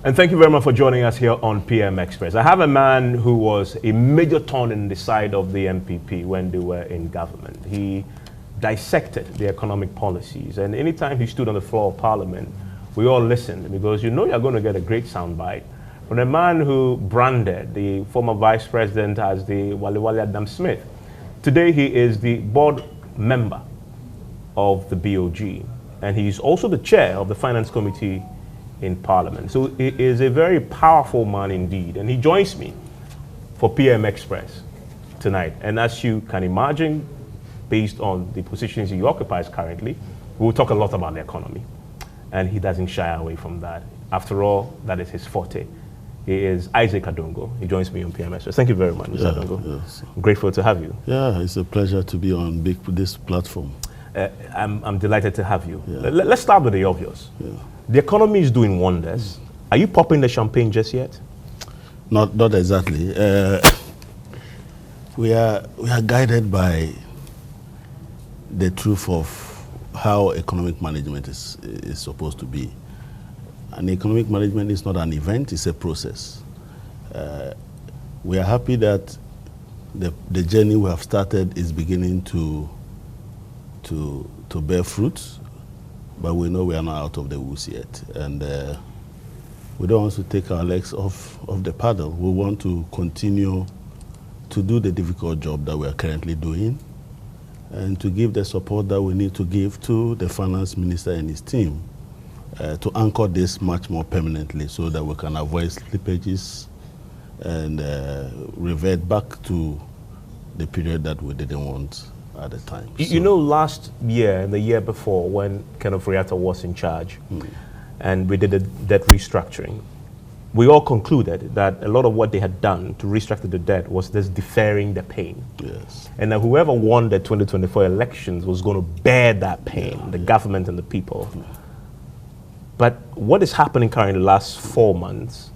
And thank you very much for joining us here on PM Express. I have a man who was a major thorn in the side of the MPP when they were in government. He dissected the economic policies, and anytime he stood on the floor of Parliament, we all listened, because you know you're going to get a great soundbite from a man who branded the former vice president as the Wale Wale Adam Smith. Today he is the board member of the BOG, and he's also the chair of the Finance Committee in Parliament. So he is a very powerful man indeed, and he joins me for PM Express tonight. And as you can imagine, based on the positions he occupies currently, we'll talk a lot about the economy, and he doesn't shy away from that. After all, that is his forte. He is Isaac Adongo. He joins me on PM Express. Thank you very much, Mr. Adongo. Yes. I'm grateful to have you. Yeah, it's a pleasure to be on this platform. I'm delighted to have you. Yeah. Let's start with the obvious. Yeah. The economy is doing wonders. Are you popping the champagne just yet? Not exactly. We are guided by the truth of how economic management is supposed to be. And economic management is not an event; it's a process. We are happy that the journey we have started is beginning to bear fruit. But we know we are not out of the woods yet. And we don't want to take our legs off the paddle. We want to continue to do the difficult job that we are currently doing, and to give the support that we need to give to the finance minister and his team to anchor this much more permanently, so that we can avoid slippages and revert back to the period that we didn't want at the time. You know, last year and the year before, when Kenneth Friata was in charge, and we did the debt restructuring, we all concluded that a lot of what they had done to restructure the debt was just deferring the pain. Yes. And that whoever won the 2024 elections was going to bear that pain, the government and the people. But what is happening currently the last 4 months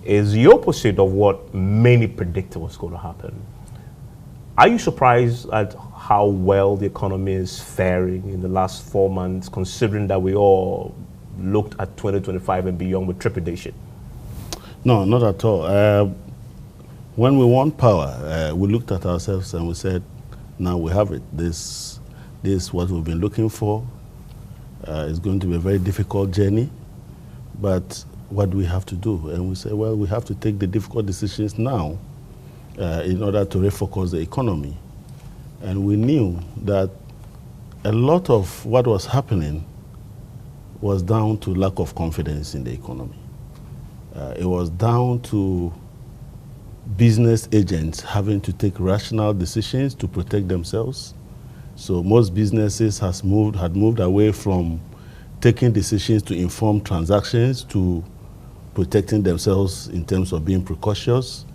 is the opposite of what many predicted was going to happen. Are you surprised at how well the economy is faring in the last 4 months, considering that we all looked at 2025 and beyond with trepidation? No, not at all. When we won power, we looked at ourselves and we said, now we have it. This is what we've been looking for. It's going to be a very difficult journey, but what do we have to do? And we said, well, we have to take the difficult decisions now in order to refocus the economy. And we knew that a lot of what was happening was down to lack of confidence in the economy. It was down to business agents having to take rational decisions to protect themselves. So most businesses had moved away from taking decisions to inform transactions to protecting themselves in terms of being precautious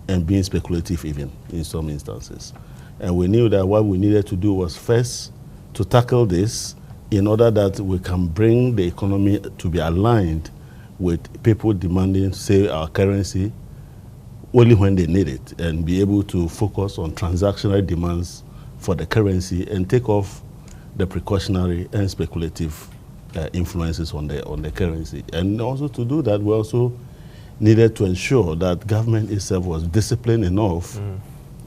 and being speculative even in some instances. And we knew that what we needed to do was first to tackle this in order that we can bring the economy to be aligned with people demanding, say, our currency only when they need it, and be able to focus on transactional demands for the currency and take off the precautionary and speculative influences on the currency. And also to do that, we also needed to ensure that government itself was disciplined enough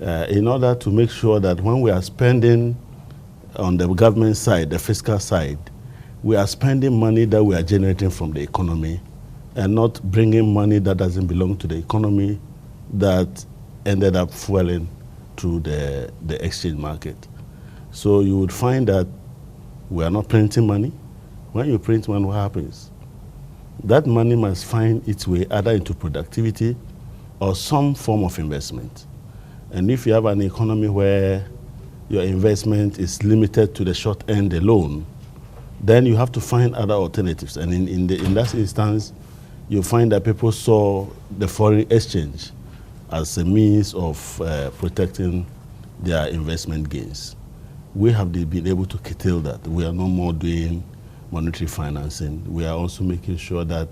in order to make sure that when we are spending on the government side, the fiscal side, we are spending money that we are generating from the economy and not bringing money that doesn't belong to the economy that ended up fueling through the exchange market. So you would find that we are not printing money. When you print money, what happens? That money must find its way either into productivity or some form of investment. And if you have an economy where your investment is limited to the short end alone, then you have to find other alternatives. And in that instance, you find that people saw the foreign exchange as a means of protecting their investment gains. We have been able to curtail that. We are no more doing monetary financing. We are also making sure that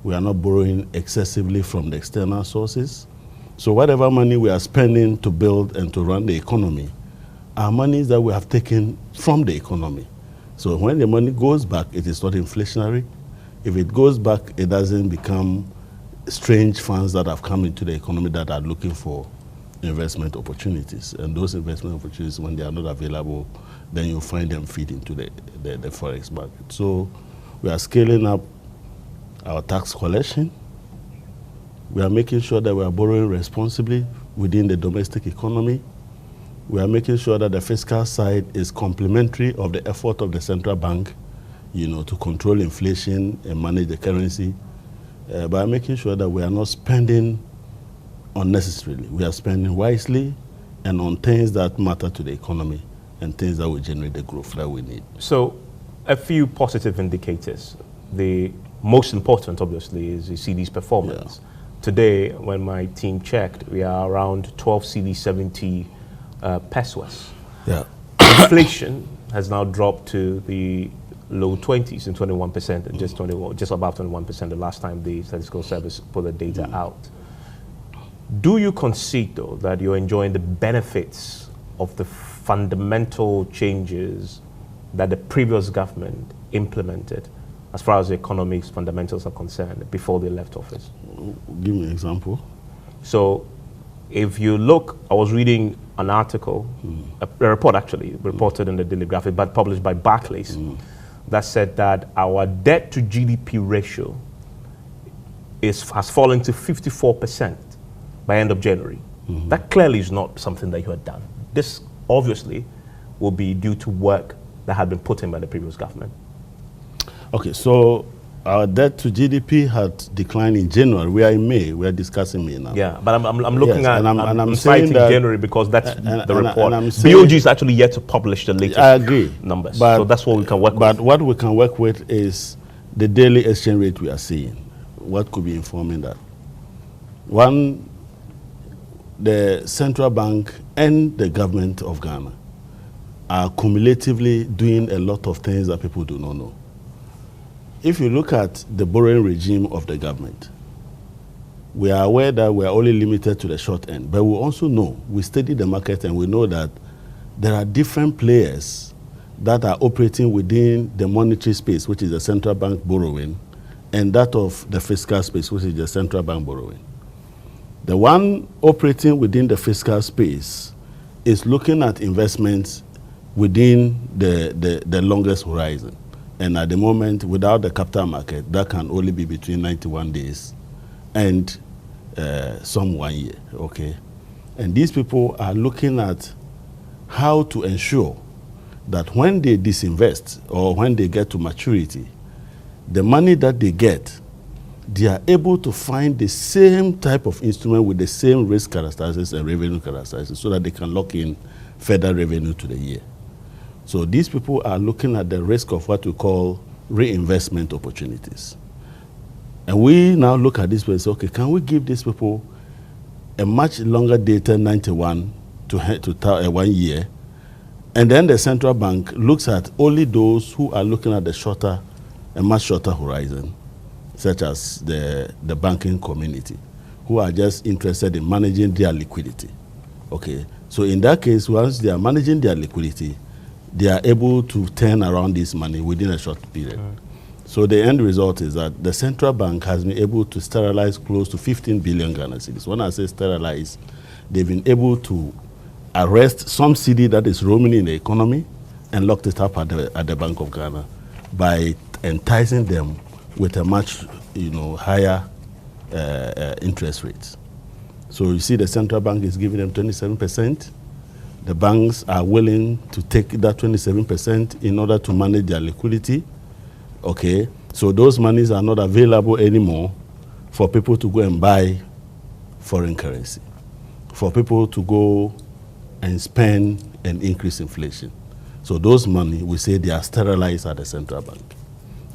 we are not borrowing excessively from the external sources. So whatever money we are spending to build and to run the economy are monies that we have taken from the economy. So when the money goes back, it is not inflationary. If it goes back, it doesn't become strange funds that have come into the economy that are looking for investment opportunities. And those investment opportunities, when they are not available, then you find them feed into the forex market. So we are scaling up our tax collection. We are making sure that we are borrowing responsibly within the domestic economy. We are making sure that the fiscal side is complementary of the effort of the central bank, to control inflation and manage the currency, by making sure that we are not spending unnecessarily. We are spending wisely and on things that matter to the economy and things that will generate the growth that we need. So, a few positive indicators. The most important, obviously, is the CD's performance. Yeah. Today, when my team checked, we are around 12 CD70 pesos. Yeah. Inflation has now dropped to the low 20s in 21% and just above 21% the last time the statistical service put the data out. Do you concede, though, that you're enjoying the benefits of the fundamental changes that the previous government implemented as far as the economic's fundamentals are concerned before they left office? Give me an example. So, if you look, I was reading an article, a report actually, reported in the Daily Graphic, but published by Barclays, that said that our debt to GDP ratio has fallen to 54% by end of January. That clearly is not something that you had done. This obviously will be due to work that had been put in by the previous government. Okay, so our debt to GDP had declined in January. We are in May. We are discussing May now. Yeah, but I'm looking at, I'm citing January because that's the report. BOG is actually yet to publish the latest numbers. But, so that's what we can work with. But what we can work with is the daily exchange rate we are seeing. What could be informing that? One, the central bank and the government of Ghana are cumulatively doing a lot of things that people do not know. If you look at the borrowing regime of the government, we are aware that we are only limited to the short end, but we also know, we study the market and we know that there are different players that are operating within the monetary space, which is the central bank borrowing, and that of the fiscal space, which is the central bank borrowing. The one operating within the fiscal space is looking at investments within the longest horizon. And at the moment, without the capital market, that can only be between 91 days and some 1 year, okay? And these people are looking at how to ensure that when they disinvest or when they get to maturity, the money that they get, they are able to find the same type of instrument with the same risk characteristics and revenue characteristics so that they can lock in further revenue to the year. So these people are looking at the risk of what we call reinvestment opportunities. And we now look at this and say, okay, can we give these people a much longer dated 91 to 1 year? And then the central bank looks at only those who are looking at a much shorter horizon, such as the banking community, who are just interested in managing their liquidity. Okay, so in that case, once they are managing their liquidity, they are able to turn around this money within a short period. So the end result is that the central bank has been able to sterilize close to 15 billion Ghana cedis. When I say sterilize, they've been able to arrest some cedi that is roaming in the economy and locked it up at the Bank of Ghana by enticing them with a much higher interest rates. So you see the central bank is giving them 27%. The banks are willing to take that 27% in order to manage their liquidity. Okay, so those monies are not available anymore for people to go and buy foreign currency, for people to go and spend and increase inflation. So those money, we say they are sterilized at the central bank.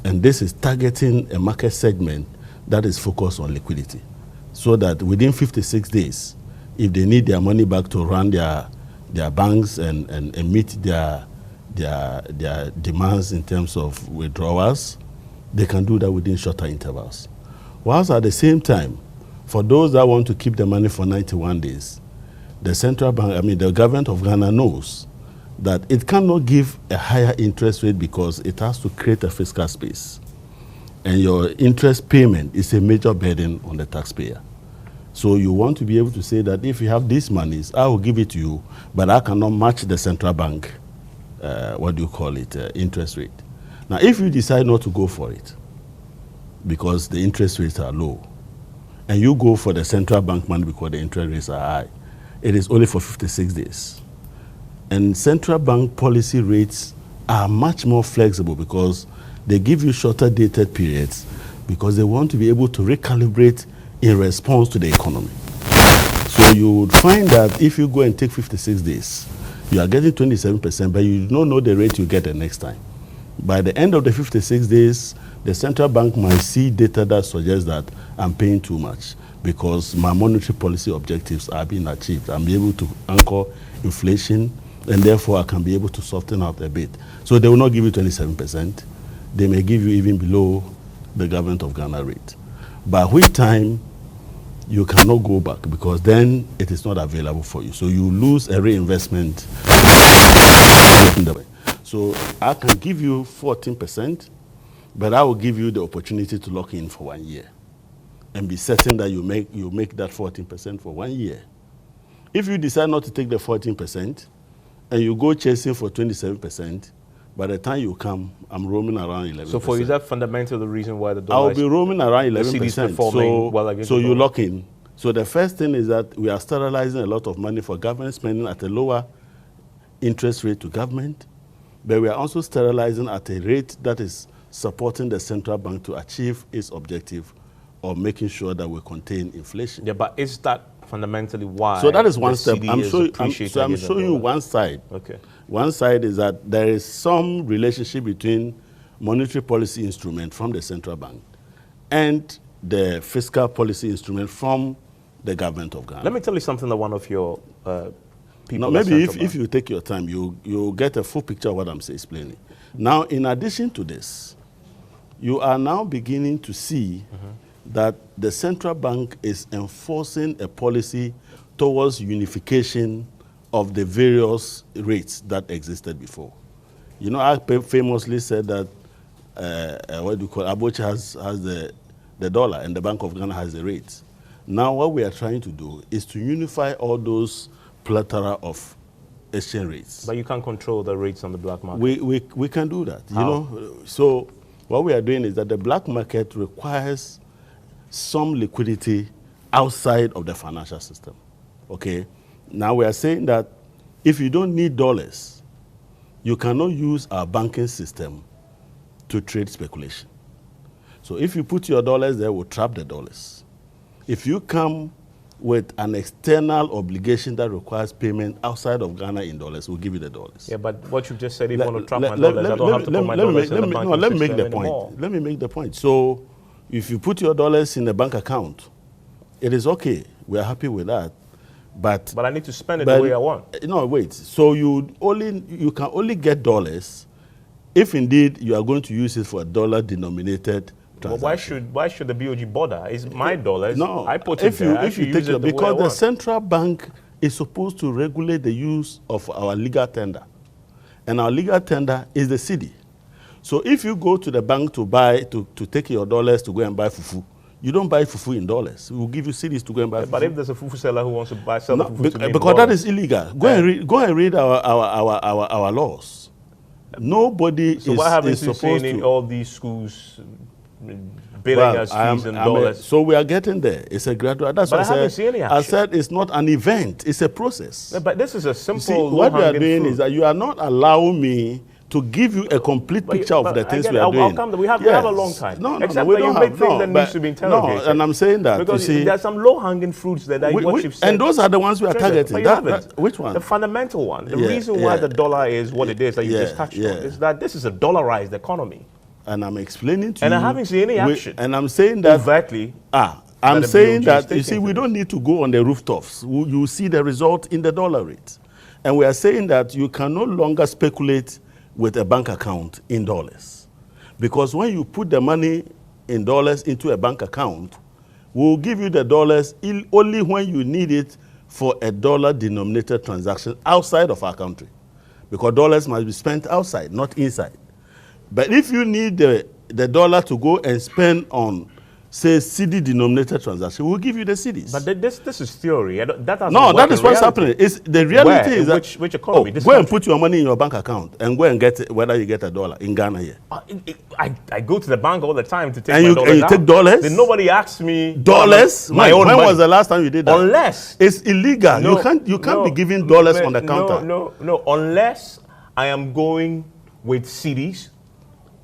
And this is targeting a market segment that is focused on liquidity, so that within 56 days, if they need their money back to run their banks and meet their demands in terms of withdrawals, they can do that within shorter intervals. Whilst at the same time, for those that want to keep the money for 91 days, the central bank, the government of Ghana knows that it cannot give a higher interest rate because it has to create a fiscal space. and your interest payment is a major burden on the taxpayer. So you want to be able to say that if you have these monies, I will give it to you, but I cannot match the central bank, interest rate. Now, if you decide not to go for it, because the interest rates are low, and you go for the central bank money because the interest rates are high, it is only for 56 days. And central bank policy rates are much more flexible because they give you shorter dated periods because they want to be able to recalibrate in response to the economy. So you would find that if you go and take 56 days, you are getting 27%, but you don't know the rate you get the next time. By the end of the 56 days, the central bank might see data that suggests that I'm paying too much because my monetary policy objectives are being achieved. I'm able to anchor inflation, and therefore I can be able to soften out a bit. So they will not give you 27%. They may give you even below the government of Ghana rate. By which time you cannot go back because then it is not available for you. So you lose a reinvestment. So I can give you 14%, but I will give you the opportunity to lock in for 1 year and be certain that you make that 14% for 1 year. If you decide not to take the 14% and you go chasing for 27%, by the time you come, I'm roaming around 11%. So for you, is that fundamentally the reason why the dollar I'll be roaming around 11%. So you lock in. So the first thing is that we are sterilizing a lot of money for government spending at a lower interest rate to government, but we are also sterilizing at a rate that is supporting the central bank to achieve its objective of making sure that we contain inflation. Yeah, but is that fundamentally why? So that is one step. I'm showing you one side. Okay. One side is that there is some relationship between monetary policy instrument from the central bank and the fiscal policy instrument from the government of Ghana. Let me tell you something that one of your people... Now, maybe if you take your time, you'll get a full picture of what I'm explaining. Now, in addition to this, you are now beginning to see that the central bank is enforcing a policy towards unification of the various rates that existed before. You know, I famously said that Aboche has the dollar and the Bank of Ghana has the rates. Now what we are trying to do is to unify all those plethora of exchange rates. But you can't control the rates on the black market. We can do that. How? You know, so what we are doing is that the black market requires some liquidity outside of the financial system. Okay? Now we are saying that if you don't need dollars, you cannot use our banking system to trade speculation. So if you put your dollars there, we'll trap the dollars. If you come with an external obligation that requires payment outside of Ghana in dollars, we'll give you the dollars. Yeah, but what you just said, if you want to trap my dollars, I don't have to put my dollars in the banking system. Let me make the point. Let me make the point. So if you put your dollars in a bank account, it is okay. We are happy with that. But I need to spend it the way I want. No, wait. So you can only get dollars if indeed you are going to use it for a dollar-denominated transaction. Well, why should the BOG bother? It's my dollars. No, I put it there. If you take it, because the central bank is supposed to regulate the use of our legal tender, and our legal tender is the cedi. So if you go to the bank to take your dollars to go and buy fufu, you don't buy fufu in dollars. We will give you cedis to go and buy fufu. But if there's a fufu seller who wants to sell the fufu to me because that is illegal. Go and read our laws. Nobody so what happens is supposed to. In all these schools billing us fees in dollars? So we are getting there. It's a gradual. That's but what I haven't seen any action. I said it's not an event. It's a process. Yeah, but this is a simple. What we are doing is that you are not allowing me to give you a complete picture of the things we are doing. We have a long time. No, except we that don't you make things that needs to be interrogated. No, and I'm saying that because you see, there are some low-hanging fruits that what you've said. And those are the ones we are targeting. Which one? The fundamental one. The reason why the dollar is what it is that you just touched on is that this is a dollarized economy. And I'm explaining to you. And I haven't seen any action. And I'm saying that overtly. I'm saying that you see, we don't need to go on the rooftops. You see the result in the dollar rate. And we are saying that you can no longer speculate with a bank account in dollars. Because when you put the money in dollars into a bank account, we'll give you the dollars only when you need it for a dollar-denominated transaction outside of our country. Because dollars must be spent outside, not inside. But if you need the the dollar to go and spend on, say, CD denominated transaction, we'll give you the CDs. But this is theory. That doesn't no, work that is in what's reality. happening. It's, the reality is that which economy? go and put your money in your bank account and go and get it, whether you get a dollar in Ghana here. I go to the bank all the time to take And my you, dollars and you out. take dollars? Then nobody asks me Dollars? my own when money. was the last time you did that? Unless it's illegal. No, you can't be giving dollars on the counter. No. Unless I am going with CDs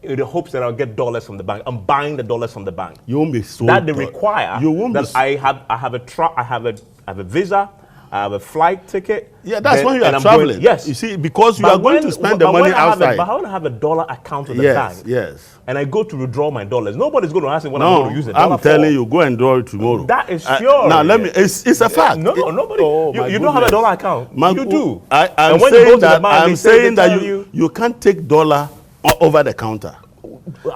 in the hopes that I'll get dollars from the bank. I'm buying the dollars from the bank. You won't be so. That they require. You won't that I have a visa. I have a flight ticket. Yeah, that's when you are I'm traveling. Going, yes. You see, because you are going to spend the money outside. But when I have a dollar account in the bank, yes, and I go to withdraw my dollars, nobody's going to ask me what I'm going to use the dollar I'm telling for. you, go and draw it tomorrow. That is sure. Now, let me, it's a fact. No, nobody. You don't have a dollar account. You do. I'm saying that you can't take dollar over the counter.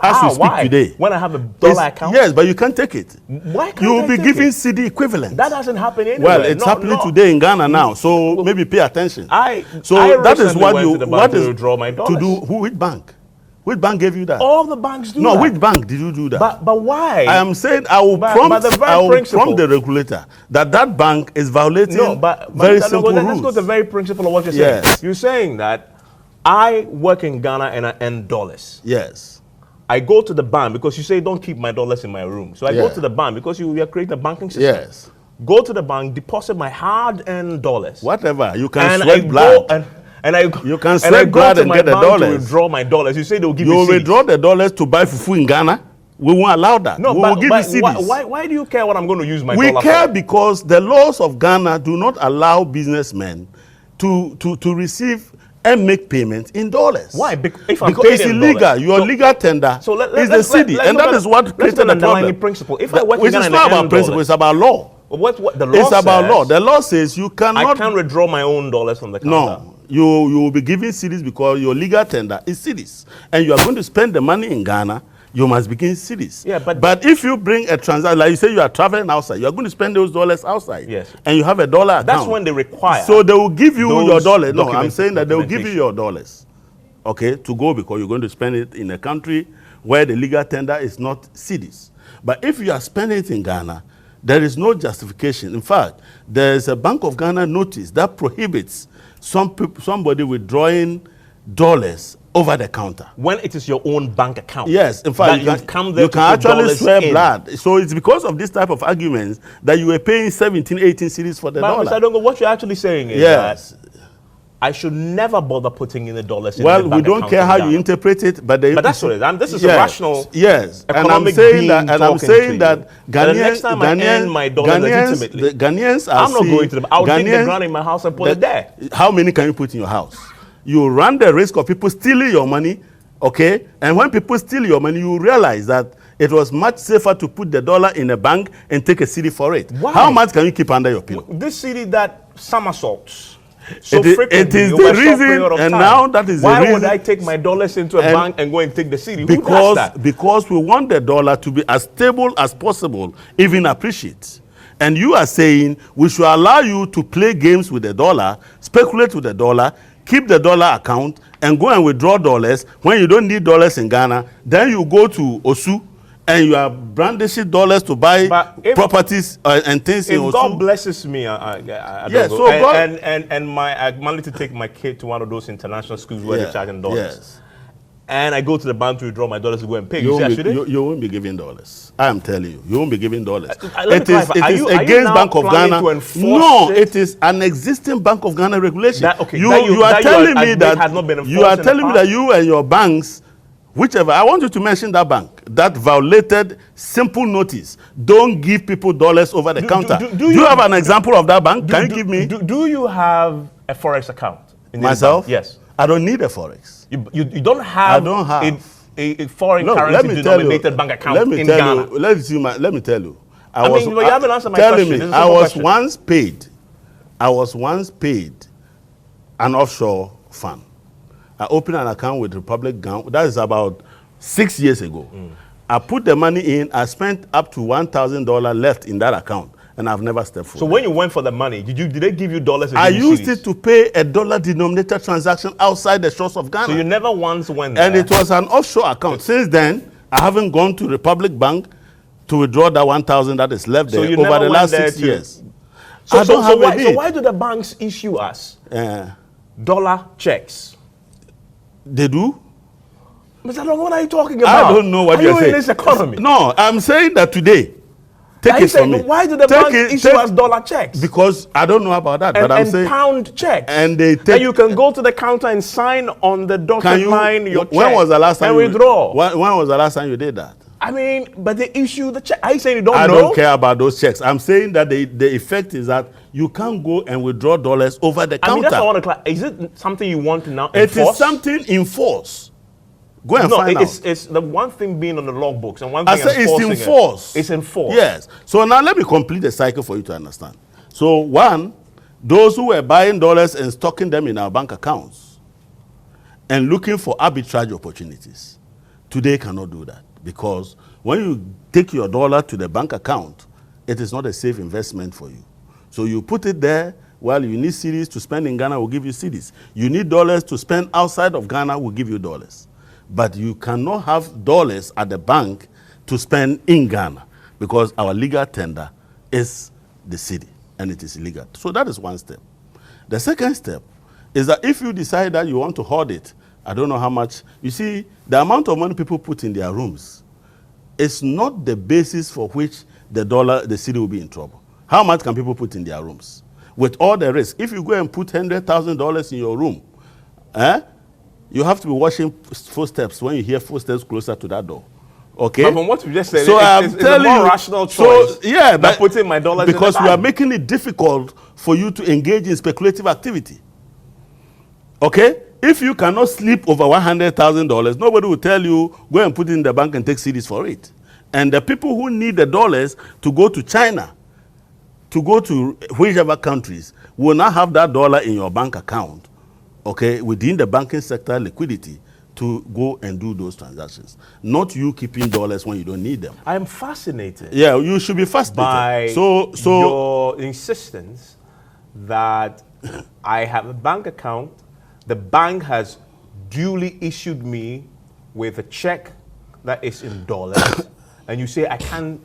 As we speak today. When I have a dollar account? Yes, but you can't take it. Why can't you will I be take giving it? CD equivalent. That doesn't happen anywhere. Well, it's happening today in Ghana now, so maybe pay attention. I that is what you want to withdraw my dollars. To do. Which bank? Which bank gave you that? All the banks do that. No, which bank did you do that? But why? I am saying I will prompt the regulator that bank is violating very simple rules. Let's go to the very principle of what you're saying. Yes. You're saying that I work in Ghana and I earn dollars. Yes. I go to the bank because you say don't keep my dollars in my room. So I go to the bank because you are creating a banking system. Yes. Go to the bank, deposit my hard-earned dollars. Whatever. You can sweat blood. You can sweat blood and get the dollars. To withdraw my dollars. You say they'll give you you will withdraw the dollars to buy fufu in Ghana. We won't allow that. No, we will give you CDs. Why do you care what I'm going to use my dollar for? We care because the laws of Ghana do not allow businessmen to receive and make payments in dollars. Why? Because it's illegal. Your legal tender is the CD, and that is what created the problem. Principle. If I work in Ghana, it's not about principle. It's about law. What the law it's says, about law. The law says you cannot. I can't withdraw my own dollars from the counter. No, you will be giving CDs because your legal tender is CDs, and you are going to spend the money in Ghana. You must begin CDs. Yeah, but if you bring a transaction, like you say, you are traveling outside, you are going to spend those dollars outside. Yes. And you have a dollar account. That's when they require. So they will give you your dollars. No, I'm saying that they will give you your dollars, okay, to go because you're going to spend it in a country where the legal tender is not CDs. But if you are spending it in Ghana, there is no justification. In fact, there is a Bank of Ghana notice that prohibits somebody withdrawing dollars over the counter. When it is your own bank account. Yes, in fact, you can actually swear blood. So it's because of this type of arguments that you were paying 17, 18 cedis for the dollar. Mr. Adongo, what you're actually saying is that I should never bother putting in the dollars in the bank account. Well, we don't care how you interpret it, but that's what it is. This is a rational and I'm saying that Ghanaians, the next time I earn my dollars legitimately, Ghanaians I'm not going to the bank. I'll dig the ground in my house and put it there. How many can you put in your house? You run the risk of people stealing your money, okay? And when people steal your money, you realize that it was much safer to put the dollar in a bank and take a CD for it. Why? How much can you keep under your pillow? This CD that somersaults so frequently it is the reason, and now that is the reason. Why would I take my dollars into a bank and go and take the CD? Because, who does that? Because we want the dollar to be as stable as possible, even appreciate. And you are saying we should allow you to play games with the dollar, speculate with the dollar, keep the dollar account and go and withdraw dollars when you don't need dollars in Ghana. Then you go to Osu and you are brandishing dollars to buy properties and things in Osu. If God blesses me, yes, so I manage to take my kid to one of those international schools where they're charging dollars. Yes. And I go to the bank to withdraw my dollars to go and pay. You won't be giving dollars. I am telling you, you won't be giving dollars. It is against Bank of Ghana. No, it is an existing Bank of Ghana regulation. You are telling me that you and your banks, whichever, I want you to mention that bank that violated simple notice. Don't give people dollars over the counter. Do you have an example of that bank? Can you give me? Do you have a forex account? Myself? Yes. I don't need a forex. You don't have. I don't have a foreign currency denominated bank account in Ghana. Let me tell you. You haven't answered my question. I was once paid an offshore fund. I opened an account with Republic Ghana. That is about 6 years ago. I put the money in. I spent up to $1,000 left in that account. And I've never stepped foot. So when you went for the money, did they give you dollars? I used it to pay a dollar-denominated transaction outside the shores of Ghana. So you never once went there? And it was an offshore account. Since then, I haven't gone to Republic Bank to withdraw that 1,000 that is left there over the last 6 years. So why do the banks issue us dollar checks? They do? Mr. Adongo, what are you talking about? I don't know what you're saying. Are you in this economy? No, I'm saying that today. Take it from me. Why do the banks issue us dollar checks? Because I don't know about that, but I'm saying pound checks. And they take. And you can go to the counter and sign on the dotted line your check. When was the last time and withdraw? When was the last time you did that? I mean, but they issue the check. Are you saying you don't know? I don't care about those checks. I'm saying that the effect is that you can't go and withdraw dollars over the counter. I mean, that's what I want to clarify. Is it something you want to now enforce? It is something in force. Go and find out. It's the one thing being on the logbooks and one thing it's enforced. It's enforced. Yes. So now let me complete the cycle for you to understand. So one, those who were buying dollars and stocking them in our bank accounts and looking for arbitrage opportunities, today cannot do that. Because when you take your dollar to the bank account, it is not a safe investment for you. So you put it there. Well, you need cedis to spend in Ghana, we'll give you cedis. You need dollars to spend outside of Ghana, we'll give you dollars. But you cannot have dollars at the bank to spend in Ghana because our legal tender is the cedi and it is illegal. So that is one step. The second step is that if you decide that you want to hoard it, I don't know how much. You see, the amount of money people put in their rooms is not the basis for which the cedi will be in trouble. How much can people put in their rooms? With all the risk, if you go and put $100,000 in your room, you have to be watching footsteps when you hear footsteps closer to that door. Okay? But from what you just said, so it's a more rational choice. So, yeah, but putting my dollars because in the we are bank. making it difficult for you to engage in speculative activity. Okay? If you cannot sleep over $100,000, nobody will tell you, go and put it in the bank and take cedis for it. And the people who need the dollars to go to China, to go to whichever countries, will not have that dollar in your bank account, okay, within the banking sector liquidity to go and do those transactions. Not you keeping dollars when you don't need them. I am fascinated. Yeah, you should be fascinated. By so your insistence that I have a bank account, the bank has duly issued me with a check that is in dollars, and you say I can't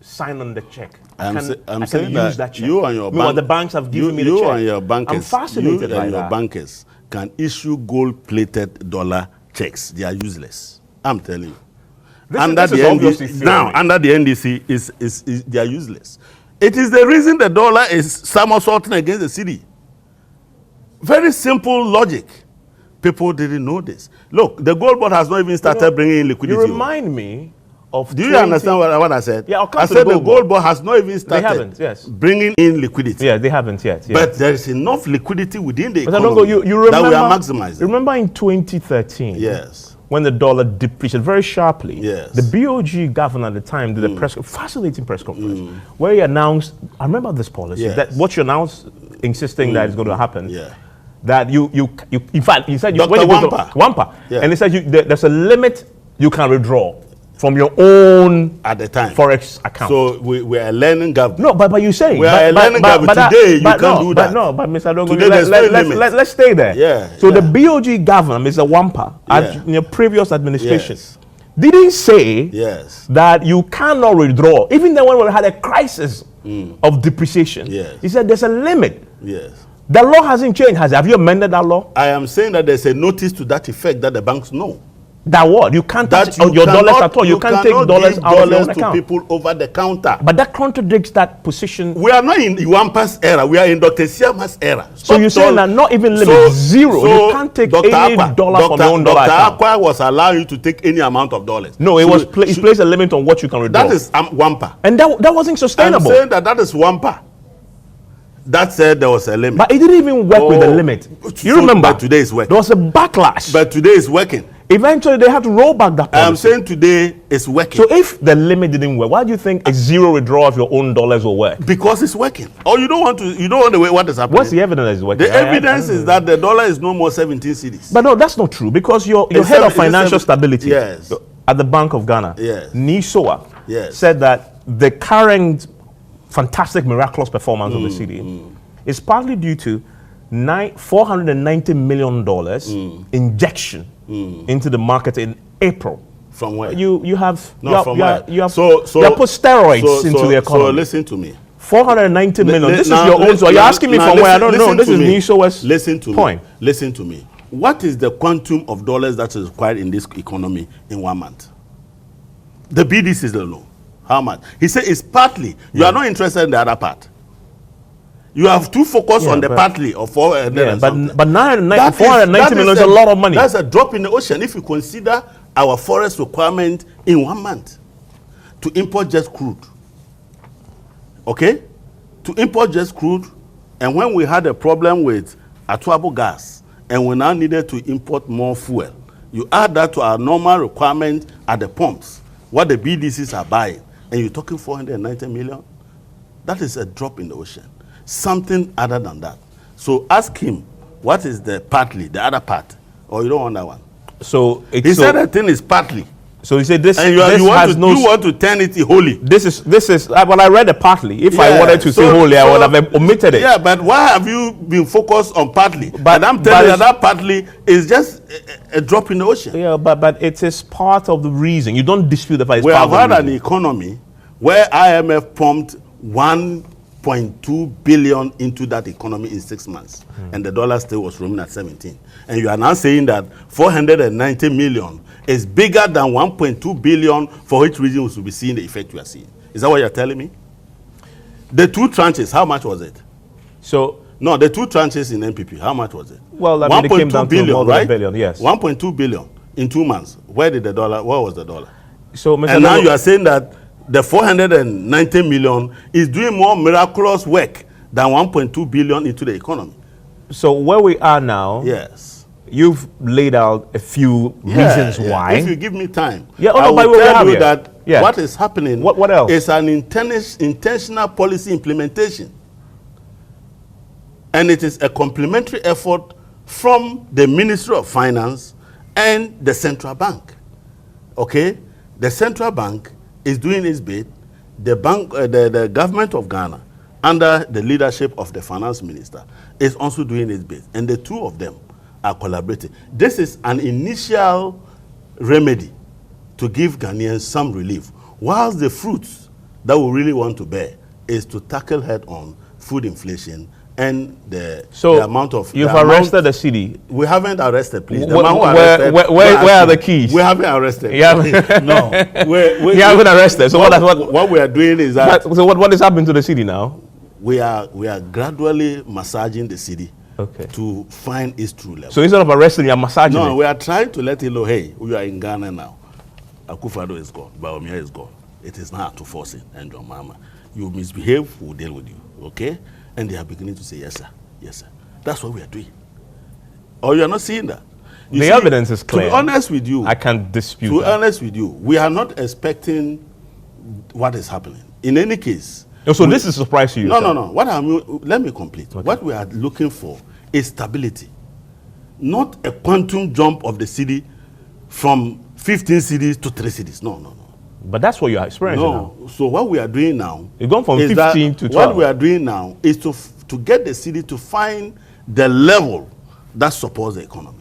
sign on the check. I'm I saying can that use that check. you and your the banks have given me the check. You and your bankers, I'm fascinated by your that. bankers can issue gold-plated dollar checks. They are useless. I'm telling you. Under the NDC, is they are useless. It is the reason the dollar is somersaulting against the cedi. Very simple logic. People didn't know this. Look, the gold board has not even started bringing in liquidity. You remind me of. Do you understand what I said? Yeah, I said the gold board has not even started bringing in liquidity. Yeah, they haven't yet. Yes. But there is enough liquidity within the economy Adongo, that we are maximizing. Remember in 2013? Yes. When the dollar depreciated very sharply, yes, the BOG governor at the time did a fascinating press conference where he announced, I remember this policy, that what you announced, insisting that it's going to happen, that you in fact, he said, Dr. Wampa, and he said there's a limit you can withdraw from your own at the time forex account. So we are learning government. No, but you say we are learning government today. You can't do that. But Mr. Adongo, let's stay there. Yeah. So the BOG governor, Mr. Wampa, in your previous administration, didn't say that you cannot withdraw, even then when we had a crisis of depreciation. He said there's a limit. The law hasn't changed. Have you amended that law? I am saying that there's a notice to that effect that the banks know. That what? You can't touch your dollars at all. You can't take dollars out of your account. To people over the counter. But that contradicts that position. We are not in Wampa's era. We are in Dr. Siama's era. So you're saying that not even limit zero. You can't take any dollar from your own dollar account. Dr. Aqua was allowing you to take any amount of dollars. No, it was he placed a limit on what you can withdraw. That is Wampa. And that wasn't sustainable. I'm saying that is Wampa. That said there was a limit. But it didn't even work with the limit. You remember? But today is working. There was a backlash. But today is working. Eventually, they had to roll back that policy. I'm saying today it's working. So if the limit didn't work, why do you think a zero withdrawal of your own dollars will work? Because it's working. Or you don't want to wait what is happening. What's the evidence that it's working? The evidence is that the dollar is no more 17 cedis. But no, that's not true, because your head of financial stability at the Bank of Ghana, Nisoa, said that the current fantastic, miraculous performance of the cedi is partly due to $490 million injection into the market in April From where? You have from where? You have so you have put steroids into the economy. So listen to me. 490 million. This is your own. So you're asking me from where? I don't know. This is NISO's point. Listen to me. What is the quantum of dollars that is required in this economy in 1 month? The BDC is alone. How much? He said it's partly. You are not interested in the other part. You have to focus on the partly of 400 but 490 million is a lot of money. That's a drop in the ocean if you consider our forest requirement in 1 month to import just crude. Okay? To import just crude, and when we had a problem with Atuabo gas, and we now needed to import more fuel, you add that to our normal requirement at the pumps, what the BDCs are buying, and you're talking 490 million? That is a drop in the ocean. Something other than that. So ask him, what is the partly, the other part? Or you don't want that one? So he said the thing is partly. So he said this. And you want to turn it wholly. This is. Well, I read it partly. If I wanted to say wholly, I would have omitted it. Yeah, but why have you been focused on partly? But I'm telling you that partly is just a drop in the ocean. Yeah, but it is part of the reason. You don't dispute the fact. We have had an economy where IMF pumped 1.2 billion into that economy in 6 months, and the dollar still was roaming at 17. And you are now saying that 490 million is bigger than 1.2 billion, for which reason we should be seeing the effect you are seeing. Is that what you're telling me? The 2 tranches, how much was it? So no, the 2 tranches in NPP, how much was it? Well, I mean, it came down to more than a billion, yes. 1.2 billion in 2 months. Where did the dollar? Where was the dollar? So, Mr. And now you are saying that the 490 million is doing more miraculous work than 1.2 billion into the economy. So where we are now, yes, you've laid out a few reasons why. If you give me time, I will tell you that what is happening. What else? Is an intentional policy implementation, and it is a complementary effort from the Ministry of Finance and the central bank. Okay, the central bank is doing its bit. The government of Ghana, under the leadership of the finance minister, is also doing its bit, and the two of them are collaborating. This is an initial remedy to give Ghanaians some relief, whilst the fruits that we really want to bear is to tackle head-on food inflation and the amount of... You've arrested the city. We haven't arrested, please. Where are the keys? We haven't arrested. No. We haven't arrested. So what we are doing is that... So what is happening to the city now? We are gradually massaging the city, okay, to find its true level. So instead of arresting, you are massaging it? No, we are trying to let it know, hey, we are in Ghana now. Akufo-Addo is gone. Bawumia is gone. It is now to force it. And your mama, you misbehave, we'll deal with you. Okay? And they are beginning to say, yes, sir. Yes, sir. That's what we are doing. Or you are not seeing that? The evidence is clear. To be honest with you, I can't dispute that. To be honest with you, we are not expecting what is happening. In any case... So this is a surprise to you? No. Let me complete. Okay. What we are looking for is stability. Not a quantum jump of the city from 15 cities to 3 cities. No. But that's what you are experiencing now. So what we are doing now... You've gone from 15 to 12. What we are doing now is to get the city to find the level that supports the economy.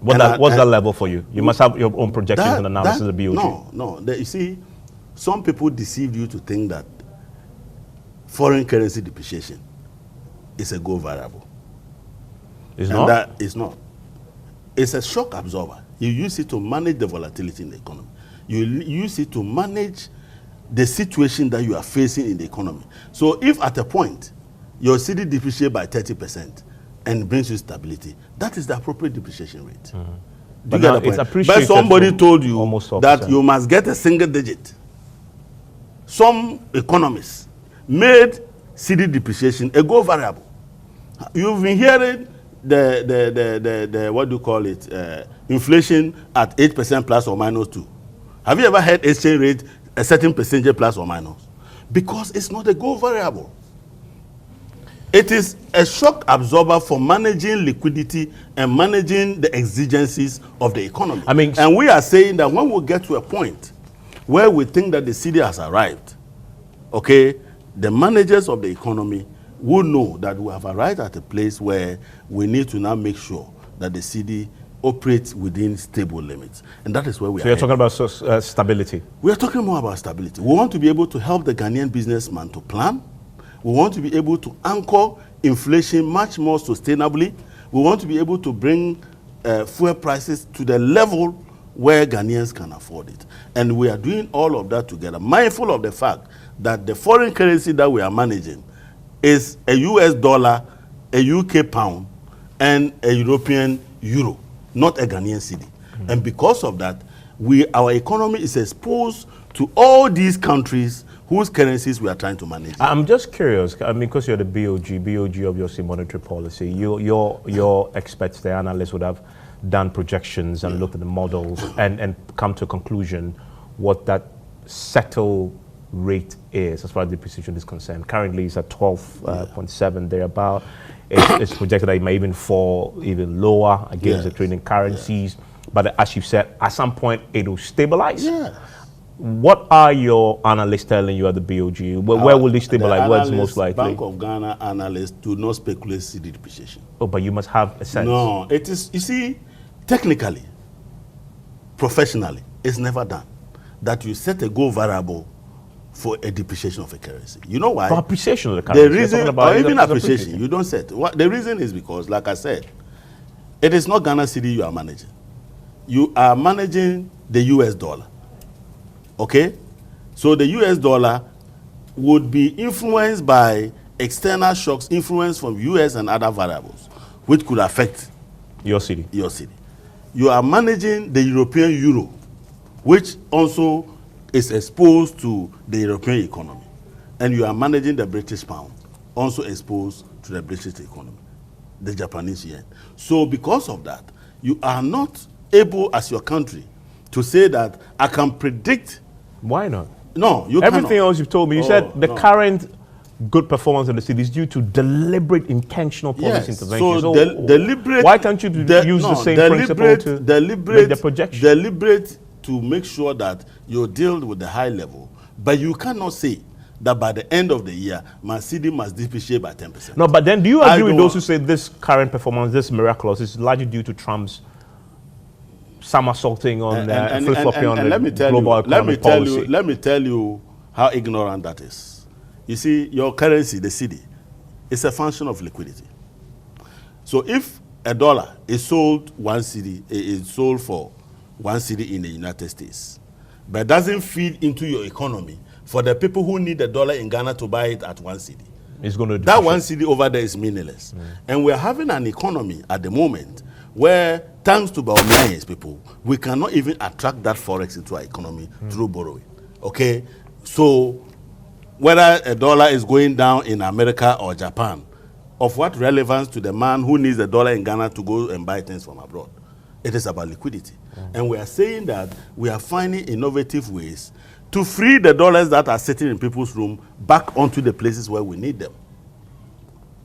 What's that level for you? You must have your own projections and analysis of the BOG. No. You see, some people deceive you to think that foreign currency depreciation is a go variable. It's not? That is not. It's a shock absorber. You use it to manage the volatility in the economy. You use it to manage the situation that you are facing in the economy. So if at a point your city depreciates by 30% and brings you stability, that is the appropriate depreciation rate. But now it's appreciated. But somebody told you that you must get a single digit. Some economists made city depreciation a go variable. You've been hearing the what do you call it, inflation at 8% plus or minus 2. Have you ever heard exchange rate a certain percentage plus or minus? Because it's not a go variable. It is a shock absorber for managing liquidity and managing the exigencies of the economy. And we are saying that when we get to a point where we think that the city has arrived, okay, the managers of the economy will know that we have arrived at a place where we need to now make sure that the city operate within stable limits. And that is where we are. So you're talking about stability? We are talking more about stability. We want to be able to help the Ghanaian businessman to plan. We want to be able to anchor inflation much more sustainably. We want to be able to bring fuel prices to the level where Ghanaians can afford it. And we are doing all of that together, mindful of the fact that the foreign currency that we are managing is a US dollar, a UK pound, and a European euro, not a Ghanaian cedi. And because of that, our economy is exposed to all these countries whose currencies we are trying to manage. I'm just curious, I mean, because you're the BOG obviously monetary policy, your experts, the analysts would have done projections and looked at the models and come to a conclusion what that settle rate is as far as depreciation is concerned. Currently it's at 12.7 thereabout. It's projected that it may even fall even lower against the trading currencies. But as you said, at some point it will stabilize. What are your analysts telling you at the BOG? Where will they stabilize? Where is most likely? Bank of Ghana analysts do not speculate cedi depreciation. Oh, but you must have a sense. No, it is, you see, technically, professionally, it's never done that you set a goal variable for a depreciation of a currency. You know why? For appreciation of the currency. The reason, or even appreciation, you don't set. The reason is because, like I said, it is not Ghana cedi you are managing. You are managing the US dollar. Okay? So the US dollar would be influenced by external shocks, influence from US and other variables, which could affect your cedi. Your cedi. You are managing the European euro, which also is exposed to the European economy. And you are managing the British pound, also exposed to the British economy, the Japanese yen. So because of that, you are not able as your country to say that I can predict. Why not? No, you Everything cannot. else you've told me, you said the current good performance of the city is due to deliberate, intentional policy intervention. So deliberate. Why can't you use the same principle to make the projection? Deliberate to make sure that you deal with the high level, but you cannot say that by the end of the year, my cedi must depreciate by 10%. No, but then do you agree with those who say this current performance, this miraculous, is largely due to Trump's somersaulting on flip-flopping on the global economic policy? Let me tell you how ignorant that is. You see, your currency, the cedi, is a function of liquidity. So if a dollar is sold one cedi, is sold for one cedi in the United States, but doesn't feed into your economy for the people who need the dollar in Ghana to buy it at one cedi, it's going to that one cedi over there is meaningless. And we're having an economy at the moment where, thanks to Baumia's people, we cannot even attract that forex into our economy through borrowing. Okay? So whether a dollar is going down in America or Japan, of what relevance to the man who needs the dollar in Ghana to go and buy things from abroad? It is about liquidity. And we are saying that we are finding innovative ways to free the dollars that are sitting in people's room back onto the places where we need them.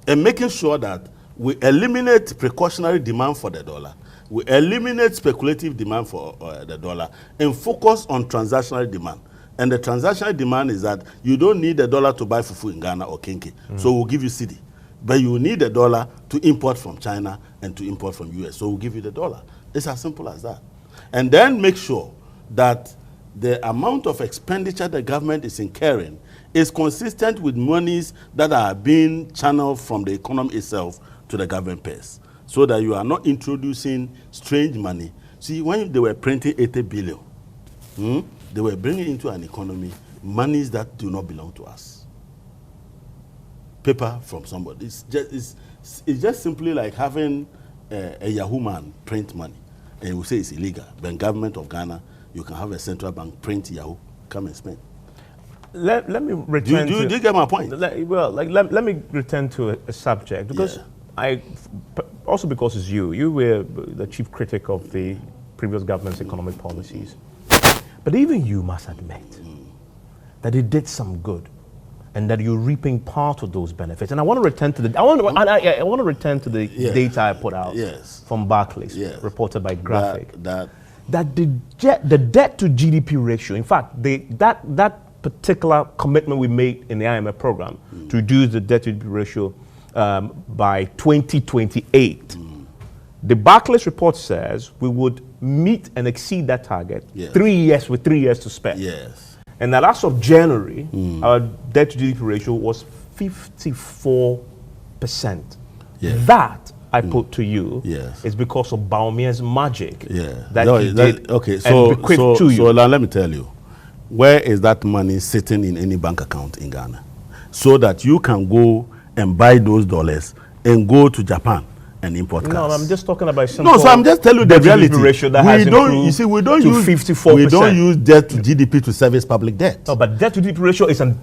And making sure that we eliminate precautionary demand for the dollar, we eliminate speculative demand for the dollar, and focus on transactional demand. And the transactional demand is that you don't need the dollar to buy fufu in Ghana or kenke, so we'll give you cedi. But you need the dollar to import from China and to import from US, so we'll give you the dollar. It's as simple as that. And then make sure that the amount of expenditure the government is incurring is consistent with monies that are being channeled from the economy itself to the government purse, so that you are not introducing strange money. See, when they were printing 80 billion, they were bringing into an economy monies that do not belong to us. Paper from somebody. It's just simply like having a Yahoo man print money, and we say it's illegal. But in government of Ghana, you can have a central bank print Yahoo, come and spend. Let me return do you get my point? Let me return to a subject, because also because it's you were the chief critic of the previous government's economic policies. But even you must admit that it did some good, and that you're reaping part of those benefits. And I want to return to I want to return to the data I put out from Barclays, reported by Graphic. That the debt to GDP ratio, in fact, that particular commitment we made in the IMF program to reduce the debt to GDP ratio by 2028 The Barclays report says we would meet and exceed that target 3 years with 3 years to spare. Yes. And that as of January, our debt to GDP ratio was 54%. Yes. That, I put to you, Yes. is because of Baumia's magic. Yeah. That he did. Okay, so now let me tell you, where is that money sitting in any bank account in Ghana? So that you can go and buy those dollars and go to Japan and import cars. No, I'm just talking about simple. No, so I'm just telling you the reality. Ratio that we has don't. You see, we don't use 54%. We don't use debt to GDP to service public debt. No, but debt to GDP ratio is a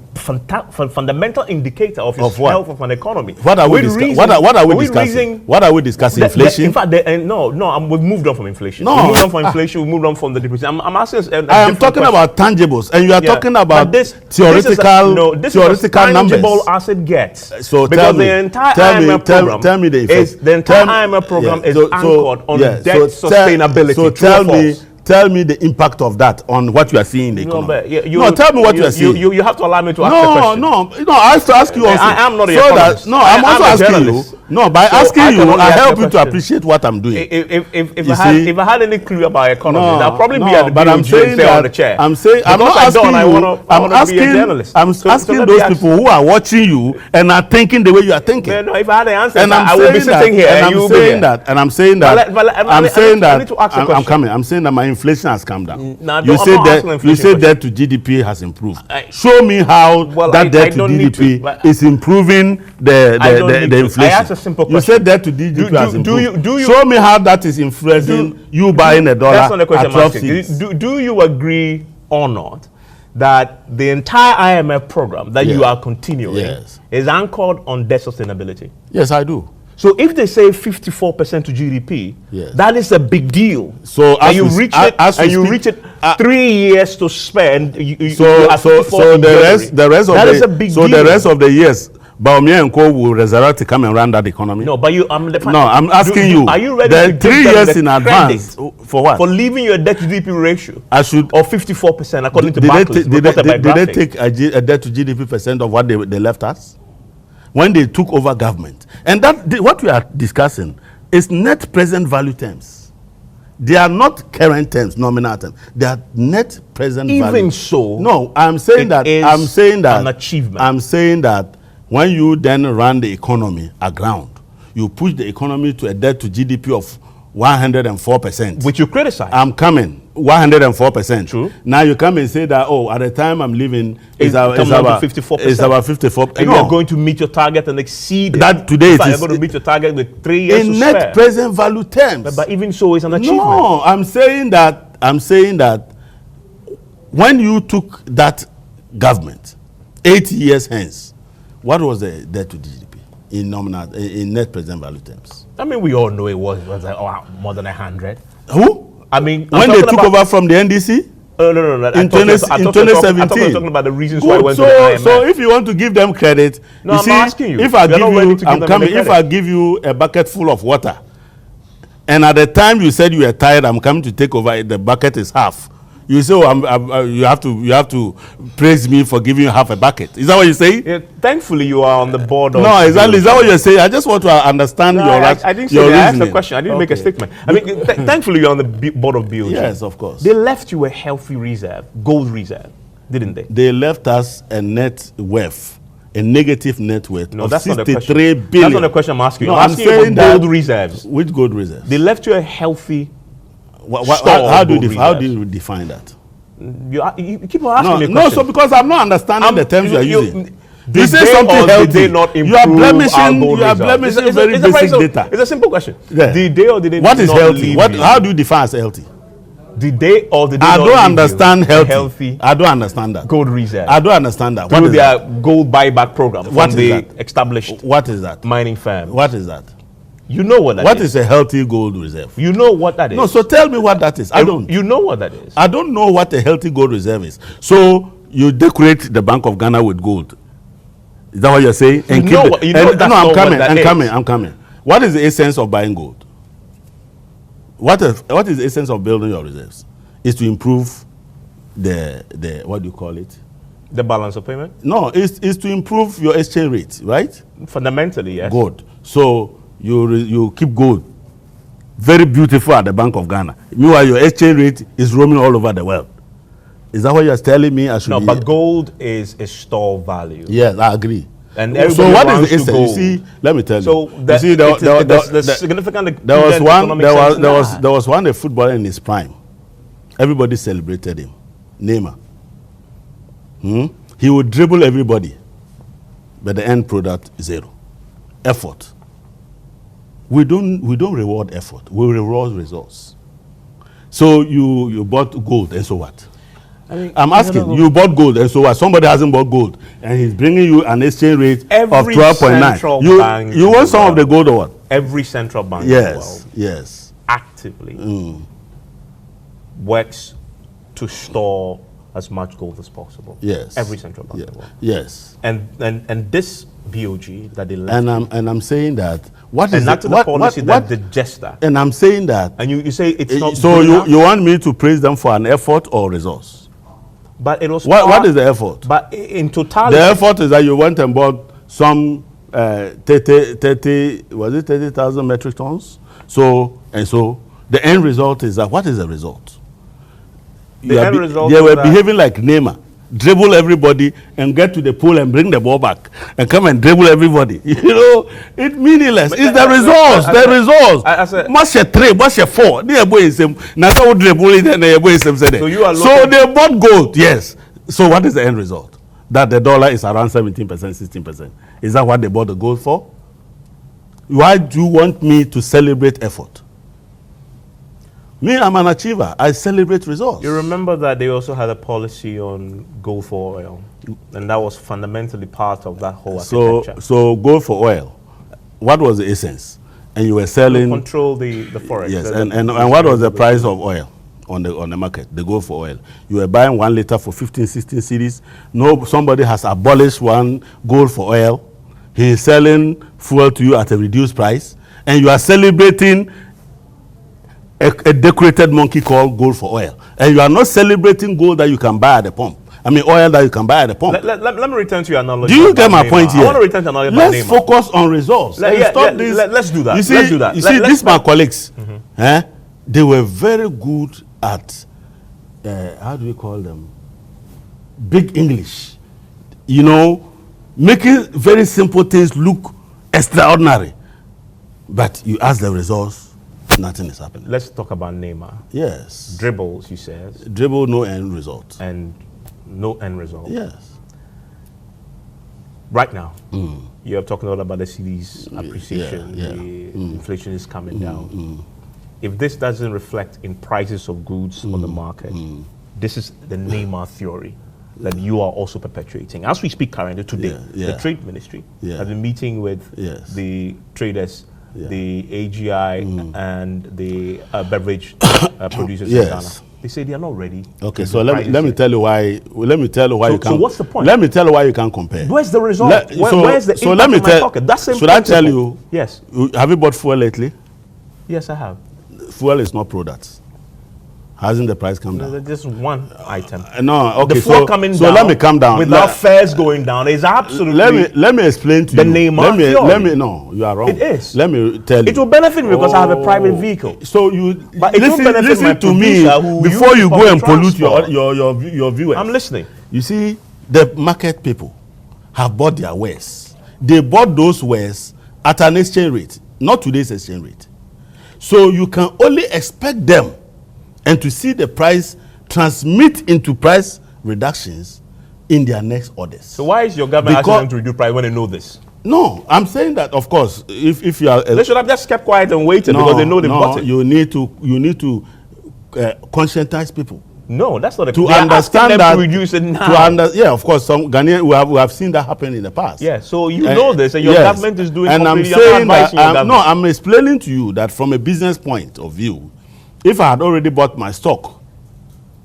fundamental indicator of its health of an economy. What are we discussing? What are we discussing? What are we discussing? Inflation. In fact, we've moved on from inflation. No, we moved on from inflation. We moved on from the depreciation. I'm asking. I am talking about tangibles, and you are talking about theoretical numbers. Tangible as it gets. So because the entire IMF program tell me the effect. The entire IMF program is anchored on debt sustainability. So tell me the impact of that on what you are seeing in the economy. Tell me what you are seeing. You have to allow me to ask the question. No. I have to ask you also. I am not a economist. I'm also asking you. No, by asking you, I help you to appreciate what I'm doing. If I had any clue about economy, I'll probably be at the but I'm saying that, on the chair. I'm not asking you. I'm asking those people who are watching you and are thinking the way you are thinking. No, if I had the answer, I would be sitting here and you will be there. And I'm saying that. I'm coming. I'm saying that my inflation has come down. You say debt to GDP has improved. Show me how that debt to GDP is improving the inflation. Simple question. You said that to GDP has improved. Show me how that is influencing you buying a dollar that's not the question at 12 cents. Do you agree or not that the entire IMF program that you are continuing is anchored on debt sustainability? Yes, I do. So if they say 54% to GDP, that is a big deal. So and you reach it 3 years to spend. The rest of the years, Baumia and Co will resurrect to come and run that economy. No, but I'm asking you. Are you ready to 3 years in advance for what? For leaving your debt to GDP ratio. I should or 54% according to Barclays. Did they take a debt to GDP percent of what they left us when they took over government? And what we are discussing is net present value terms. They are not current terms, nominal terms. They are net present value. Even so, no, I'm saying that an achievement. I'm saying that when you then run the economy aground, you push the economy to a debt to GDP of 104%. Which you criticize. I'm coming. 104%. True. Now you come and say that, at the time I'm leaving, it's about 54%. It's about 54%. And you are going to meet your target and exceed it. That today it is. You're going to meet your target with 3 years in to net spare. present value terms. But even so, it's an achievement. No, I'm saying that when you took that government 8 years hence, what was the debt to GDP in net present value terms? I mean, we all know it was more than 100. Who? I mean, when they took over from the NDC? No. In 2017. I'm talking about the reasons why I went to the IMF. So if you want to give them credit, I'm asking you. If I give you a bucket full of water, and at the time you said you were tired, I'm coming to take over, the bucket is half. You say, you have to praise me for giving you half a bucket. Is that what you say? Yeah, thankfully, you are on the board of... No, exactly. Is that what you're saying? I just want to understand your reasoning. I didn't say that. I asked a question. I didn't make a statement. I mean, thankfully, you're on the board of BOG. Yes, of course. They left you a healthy reserve, gold reserve, didn't they? They left us a net worth, a negative net worth of that's 63 billion. That's not the question I'm asking you. No, I'm asking you about gold reserves. Which gold reserves? They left you a healthy... How do you define that? You keep on asking me questions. No, so because I'm not understanding the terms you are using. You say something healthy. You are blemishing very basic data. It's a simple question. Yeah. The day or the day what is healthy? How do you define as healthy? The day or the day I don't understand healthy. I don't understand that. Gold reserve. I don't understand that. What is their gold buyback program what from the established what is that? Mining firm. What is that? You know what that is. What is a healthy gold reserve? You know what that is. No, so tell me what that is. I don't. You know what that is. I don't know what a healthy gold reserve is. So you decorate the Bank of Ghana with gold. Is that what you're saying? I'm coming. What is the essence of buying gold? What is the essence of building your reserves? Is to improve the what do you call it? The balance of payment? No, it's to improve your exchange rate, right? Fundamentally, yes. Good. So you keep gold very beautiful at the Bank of Ghana. Meanwhile, your exchange rate is roaming all over the world. Is that what you're telling me? I should No, but gold is a store value. Yes, I agree. And so what is the essence? You see, let me tell so you. You see, the significant. There was one a footballer in his prime. Everybody celebrated him. Neymar. He would dribble everybody, but the end product is zero. Effort. We don't reward effort. We reward results. So you bought gold, and so what? I'm asking, you bought gold, and so what? Somebody hasn't bought gold, and he's bringing you an exchange rate of 12.9. You want some of the gold or what? Every central bank in the world yes, actively works to store as much gold as possible. Yes. Every central bank in the world. Yes. And this BOG that they left. And I'm saying that the policy that the jester. And I'm saying that. And you say it's not. So you want me to praise them for an effort or resource? But it was. What is the effort? But in totality, the effort is that you went and bought some 30,000 metric tons. So the end result is that what is the result? The end result. They were behaving like Neymar. Dribble everybody and get to the pool and bring the ball back and come and dribble everybody. You know, it's meaningless. It's the results. The results. Much a 3, much a 4. So they bought gold. Yes. So what is the end result? That the dollar is around 17%, 16%. Is that what they bought the gold for? Why do you want me to celebrate effort? Me, I'm an achiever. I celebrate results. You remember that they also had a policy on gold for oil, and that was fundamentally part of that whole architecture. So gold for oil, what was the essence? And you were selling. You control the forex. Yes, and what was the price of oil on the market? The gold for oil. You were buying 1 liter for 15, 16 cedis. No, somebody has abolished one gold for oil. He is selling fuel to you at a reduced price, and you are celebrating a decorated monkey called gold for oil. And you are not celebrating gold that you can buy at the pump. I mean, oil that you can buy at the pump. Let me return to your analogy. Do you get my point here? I want to return to analogy. Let's focus on results. Let's do that. You see, let's do that. These my colleagues, they were very good at, how do we call them? Big English. You know, making very simple things look extraordinary. But you ask the results, nothing is happening. Let's talk about Neymar. Yes. Dribbles, you said. Dribble, no end result. And no end result. Yes. Right now, you're talking a lot about the CD's appreciation. The inflation is coming down. If this doesn't reflect in prices of goods on the market, this is the Neymar theory that you are also perpetuating. As we speak currently today, the Trade Ministry has been meeting with the traders, the AGI and the beverage producers in Ghana. They say they are not ready. Okay, so let me tell you why. Let me tell you why you can't. So what's the point? Let me tell you why you can't compare. Where's the result? Where's the impact in my pocket? That's should I tell you? Yes. Have you bought fuel lately? Yes, I have. Fuel is not products. Hasn't the price come down? Just one item. No, okay. The fuel coming down. So let me come down. Without fares going down is absolutely. Let me explain to you. The Neymar theory. No, you are wrong. It is. Let me tell you. It will benefit me because I have a private vehicle. So you, but it listen to me before you go and pollute your viewers. I'm listening. You see, the market people have bought their wares. They bought those wares at an exchange rate, not today's exchange rate. So you can only expect them and to see the price transmit into price reductions in their next orders. So why is your government asking them to reduce price when they know this? No, I'm saying that, of course, if you are... they should have just kept quiet and waited because they know they've got it. You need to conscientize people. No, that's not a... To understand that... to reduce it now. Of course, some Ghanaian, we have seen that happen in the past. Yeah, so you know this and your government is doing... And I'm saying that... I'm explaining to you that from a business point of view, if I had already bought my stock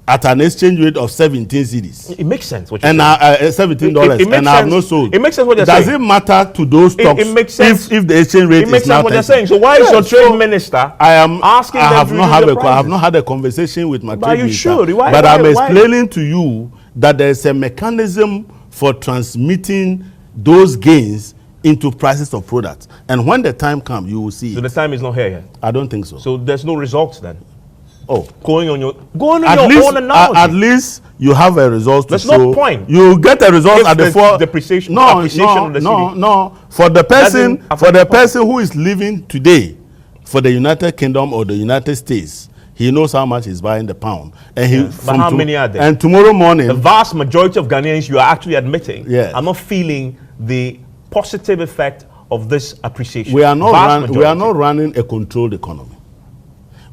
at an exchange rate of 17 cedis. It makes sense what you're saying. $17 and I have not sold. It makes sense what you're saying. Does it matter to those stocks it makes sense. if the exchange rate is now 10? It makes sense what you're saying. So why is your trade minister asking them to reduce the prices? I have not had a conversation with my trade minister. But you should. But I'm explaining to you that there is a mechanism for transmitting those gains into prices of products. And when the time comes, you will see. So the time is not here yet? I don't think so. So there's no results then? Oh. Going on your own At analogy. least you have a result to There's show. no point. You get a result at the depreciation. No, Appreciation no. For the person who is living today for the United Kingdom or the United States, he knows how much he's buying the pound. And but how many are there? And tomorrow morning, the vast majority of Ghanaians, you are actually admitting, yes, are not feeling the positive effect of this appreciation. We are not running a controlled economy.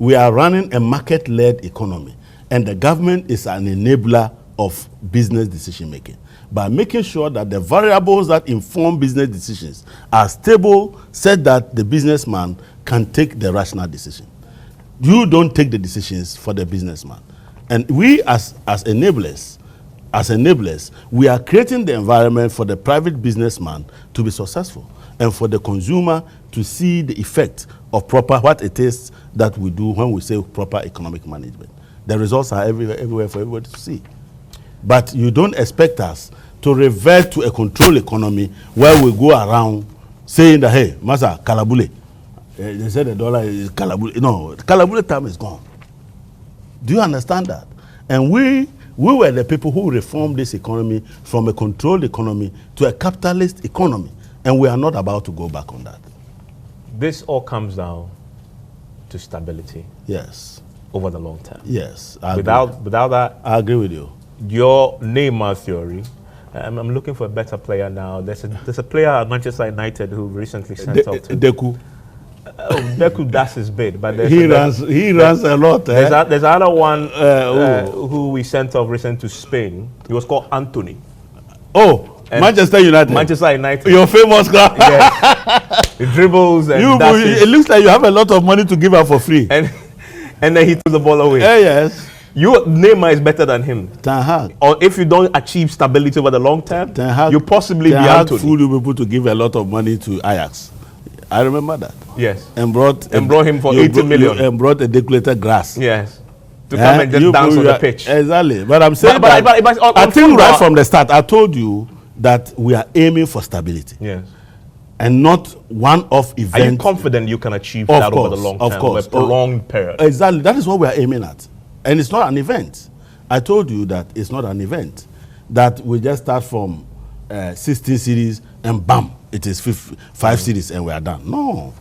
We are running a market-led economy, and the government is an enabler of business decision making by making sure that the variables that inform business decisions are stable, such that the businessman can take the rational decision. You don't take the decisions for the businessman. And we as enablers, we are creating the environment for the private businessman to be successful and for the consumer to see the effect of what it is that we do when we say proper economic management. The results are everywhere for everybody to see. But you don't expect us to revert to a control economy where we go around saying that, hey, Masa, Kalabule. They said the dollar is Kalabule. No, Kalabule time is gone. Do you understand that? And we were the people who reformed this economy from a controlled economy to a capitalist economy. And we are not about to go back on that. This all comes down to stability. Yes. Over the long term. Yes. Without that, I agree with you. Your Neymar theory. I'm looking for a better player now. There's a player at Manchester United who recently sent off to Deku. Deku does his bit, but he runs a lot. There's another one who we sent off recently to Spain. He was called Anthony. Oh. And Manchester United. Manchester United. Your famous guy. Yes. He dribbles and it looks like you have a lot of money to give out for free. And then he threw the ball away. Yes. Your Neymar is better than him. Ten Hag. Or if you don't achieve stability over the long term, you possibly be Anthony. Fool you people to give a lot of money to Ajax. I remember that. Yes. And brought him for 80 million. And brought a decorated grass. Yes. To come and just dance on the pitch. Exactly. But I'm saying I think right from the start, I told you that we are aiming for stability. Yes. And not one-off events. Are you confident you can achieve that over the long term? Of course. A prolonged period. Exactly. That is what we are aiming at. And it's not an event. I told you that it's not an event. That we just start from 16 cities and bam, it is 5 cities and we are done. No.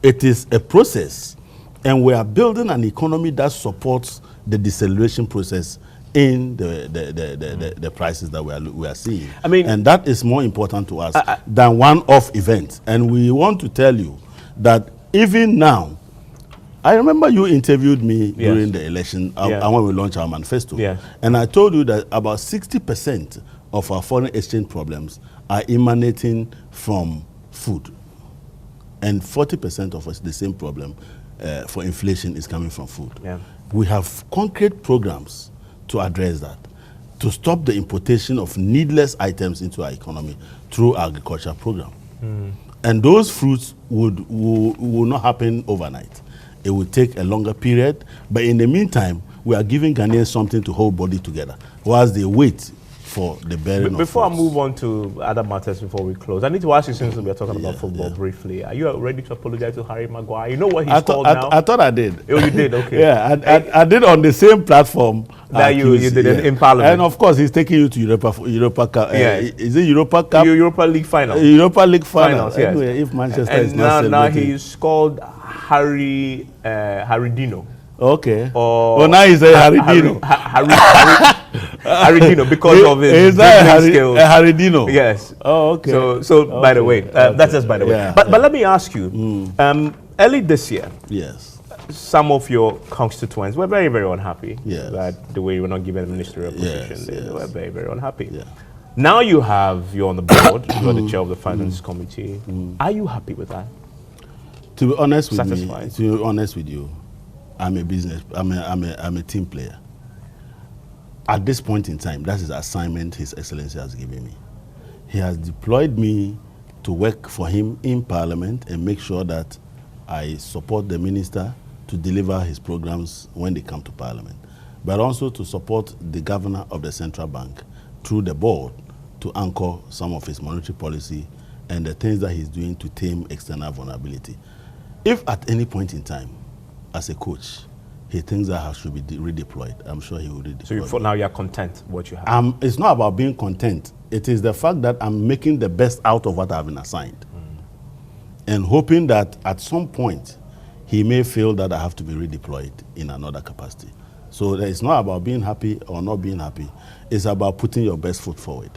It is a process. And we are building an economy that supports the deceleration process in the prices that we are seeing. I mean, and that is more important to us than one-off events. And we want to tell you that even now, I remember you interviewed me during the election and when we launched our manifesto. Yes. And I told you that about 60% of our foreign exchange problems are emanating from food. And 40% of us, the same problem for inflation is coming from food. Yeah. We have concrete programs to address that, to stop the importation of needless items into our economy through our agriculture program. And those fruits will not happen overnight. It will take a longer period, but in the meantime, we are giving Ghanaians something to hold body together whilst they wait for the bearing of Before fruits. I move on to other matters before we close, I need to ask you, since we are talking about football briefly, are you ready to apologize to Harry Maguire? You know what he's called now? I thought I did. Oh, you did? Okay. Yeah, I did on the same platform that you did in Parliament. And of course, he's taking you to Europa Cup. Is it Europa Cup? Europa League final. Europa League final. Finals, yes. Anyway, if Manchester is not now he's called Harry Dino. Okay. Now he's a Harry Dino. Harry Dino, because of his dribbling skills. Harry Dino. Yes. Oh, okay. So by the way, that's just by the way. Yeah, but let me ask you, early this year, yes, some of your constituents were very, very unhappy that the way you were not given a ministerial position. Yes, they were very, very unhappy. Yeah. Now you're on the board, you're the chair of the finance committee. Are you happy with that? To be honest with you, I'm a team player. At this point in time, that's his assignment His Excellency has given me. He has deployed me to work for him in Parliament and make sure that I support the minister to deliver his programs when they come to Parliament, but also to support the governor of the central bank through the board to anchor some of his monetary policy and the things that he's doing to tame external vulnerability. If at any point in time, as a coach, he thinks that should be redeployed, I'm sure he will redeploy. So for now you're content with what you have? It's not about being content. It is the fact that I'm making the best out of what I've been assigned. And hoping that at some point, he may feel that I have to be redeployed in another capacity. So it's not about being happy or not being happy. It's about putting your best foot forward.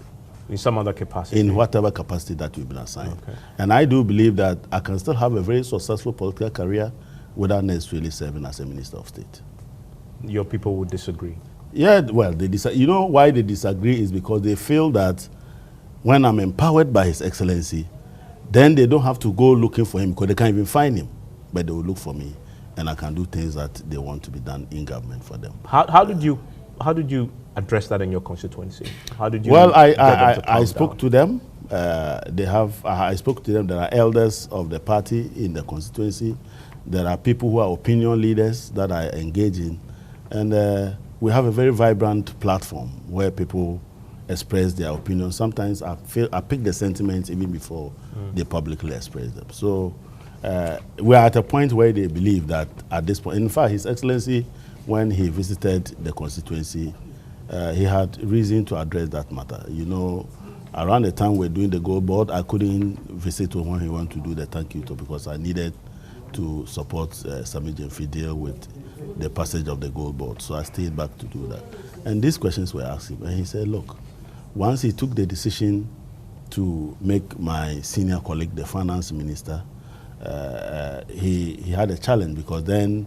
In some other capacity? In whatever capacity that you've been assigned. Okay. And I do believe that I can still have a very successful political career without necessarily serving as a Minister of State. Your people would disagree? Yeah, well, you know why they disagree is because they feel that when I'm empowered by His Excellency, then they don't have to go looking for him because they can't even find him. But they will look for me, and I can do things that they want to be done in government for them. How did you address that in your constituency? How did you? Well, I spoke to them. I spoke to them. There are elders of the party in the constituency. There are people who are opinion leaders that I engage in, and we have a very vibrant platform where people express their opinions. Sometimes I pick the sentiments even before they publicly express them. So we're at a point where they believe that at this point, in fact, His Excellency, when he visited the constituency, he had reason to address that matter. You know, around the time we're doing the gold board, I couldn't visit when he wanted to do the thank you talk because I needed to support Sammy Gyamfi deal with the passage of the gold board. So I stayed back to do that. And these questions were asked him, and he said, look, once he took the decision to make my senior colleague the finance minister, he had a challenge because then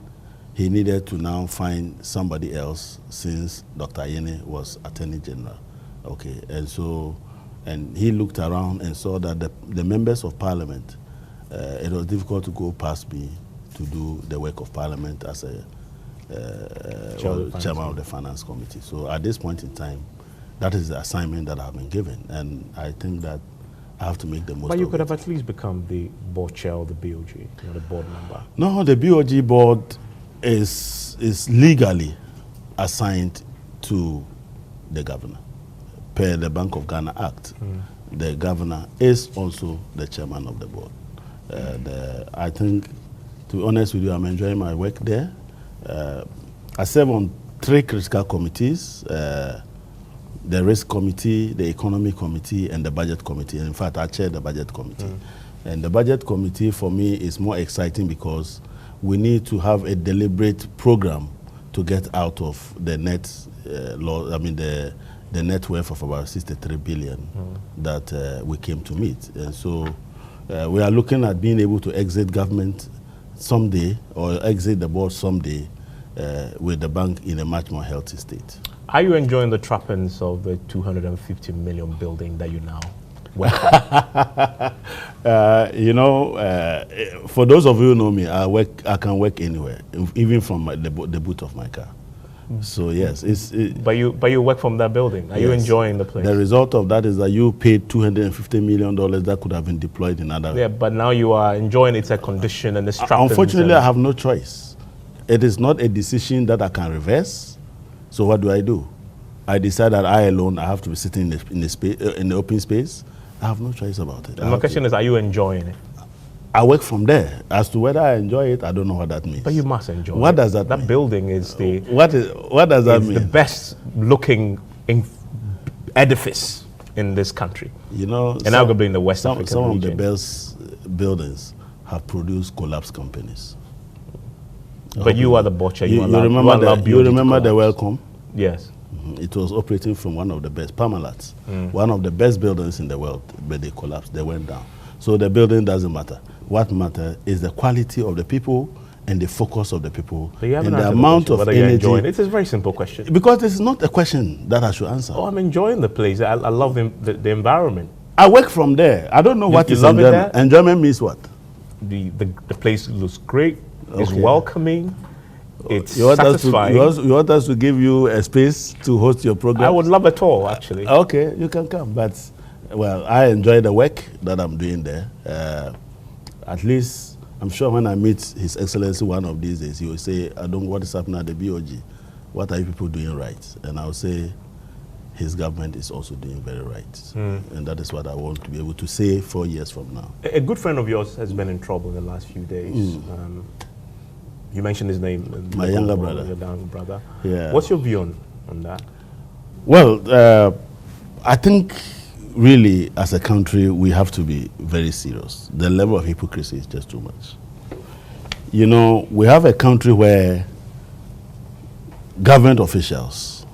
he needed to now find somebody else since Dr. Ayene was Attorney General. Okay, and so, and he looked around and saw that the members of Parliament, it was difficult to go past me to do the work of Parliament as a chairman of the Finance Committee. So at this point in time, that is the assignment that I've been given, and I think that I have to make the most of it. But you could have at least become the board chair of the BOG, the board member. No, the BOG board is legally assigned to the governor. Per the Bank of Ghana Act, the governor is also the chairman of the board. I think, to be honest with you, I'm enjoying my work there. I serve on 3 critical committees, the risk committee, the economy committee, and the budget committee. And in fact, I chair the budget committee. And the budget committee for me is more exciting because we need to have a deliberate program to get out of the net the net worth of about 63 billion that we came to meet. And so we are looking at being able to exit government someday or exit the board someday with the bank in a much more healthy state. Are you enjoying the trappings of the 250 million building that you now work on? You know, for those of you who know me, I can work anywhere, even from the boot of my car. So yes, but you work from that building. Are you enjoying the place? The result of that is that you paid $250 million that could have been deployed in other. Yeah, but now you are enjoying its condition and the trappings. Unfortunately, I have no choice. It is not a decision that I can reverse. So what do? I decide that I alone have to be sitting in the open space. I have no choice about it. My question is, are you enjoying it? I work from there. As to whether I enjoy it, I don't know what that means. But you must enjoy it. What does that mean? That building is the... What does that mean? The best looking edifice in this country. You know, and arguably in the West African some region. of the best buildings have produced collapsed companies. But you are the butcher. You remember the Welcome? Yes. It was operating from one of the best, Parmalat, one of the best buildings in the world, but they collapsed, they went down. So the building doesn't matter. What matters is the quality of the people and the focus of the people and the amount of energy. It's a very simple question. Because this is not a question that I should answer. Oh, I'm enjoying the place. I love the environment. I work from there. I don't know what is enjoyment. Enjoyment means what? The place looks great. It's welcoming. It's you want satisfying. You want us to give you a space to host your program? I would love it all, actually. Okay, you can come. But, well, I enjoy the work that I'm doing there. At least, I'm sure when I meet His Excellency one of these days, he will say, Adongo, what is happening at the BOG? What are you people doing right? And I'll say, his government is also doing very right. And that is what I want to be able to say 4 years from now. A good friend of yours has been in trouble in the last few days. You mentioned his name. My younger brother. Your younger brother. Yeah. What's your view on that? Well, I think really as a country we have to be very serious. The level of hypocrisy is just too much. You know, we have a country where government officials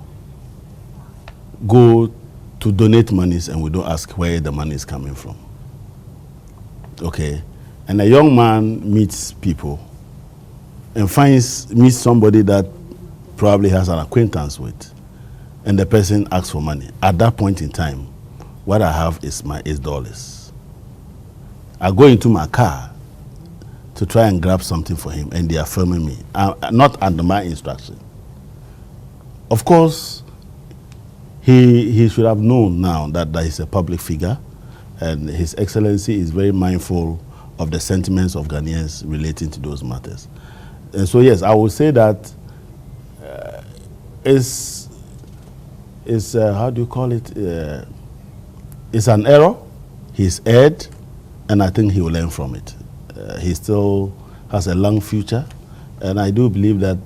go to donate monies and we don't ask where the money is coming from. Okay? And a young man meets people and meets somebody that probably has an acquaintance with, and the person asks for money. At that point in time, what I have is $8. I go into my car to try and grab something for him, and they are filming me, not under my instruction. Of course, he should have known now that he's a public figure, and His Excellency is very mindful of the sentiments of Ghanaians relating to those matters. And so, yes, I would say that how do you call it? It's an error. He's erred, and I think he will learn from it. He still has a long future, and I do believe that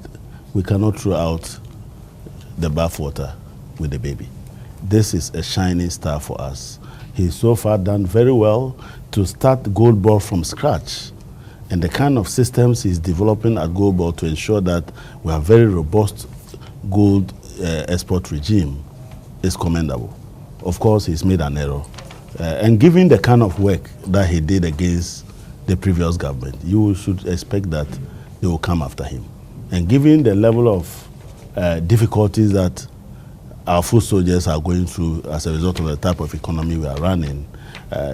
we cannot throw out the bathwater with the baby. This is a shining star for us. He's so far done very well to start Gold Ball from scratch. And the kind of systems he's developing at Gold Ball to ensure that we have very robust gold export regime is commendable. Of course, he's made an error. And given the kind of work that he did against the previous government, you should expect that they will come after him. And given the level of difficulties that our foot soldiers are going through as a result of the type of economy we are running,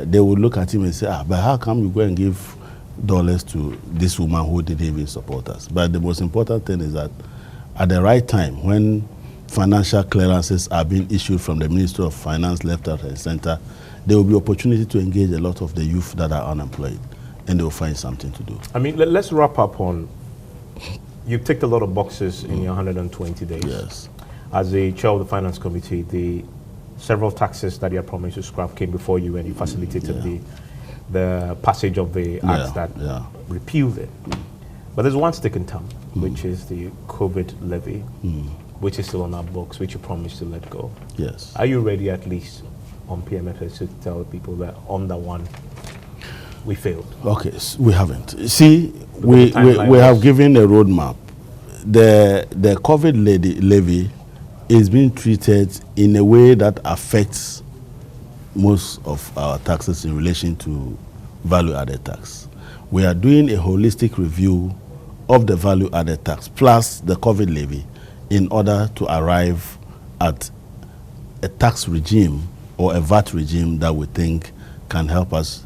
they will look at him and say, but how come you go and give dollars to this woman who didn't even support us? But the most important thing is that at the right time, when financial clearances are being issued from the Ministry of Finance, left, right, and center, there will be opportunity to engage a lot of the youth that are unemployed, and they will find something to do. I mean, let's wrap up on, you've ticked a lot of boxes in your 120 days. Yes. As the chair of the Finance Committee, the several taxes that you had promised to scrap came before you, and you facilitated the passage of the act that repealed it. But there's one stick in town, which is the COVID levy, which is still on our books, which you promised to let go. Yes. Are you ready, at least on PMFS, to tell people that on that one we failed? Okay, we haven't. See, we have given a roadmap. The COVID levy is being treated in a way that affects most of our taxes in relation to value-added tax. We are doing a holistic review of the value-added tax plus the COVID levy in order to arrive at a tax regime or a VAT regime that we think can help us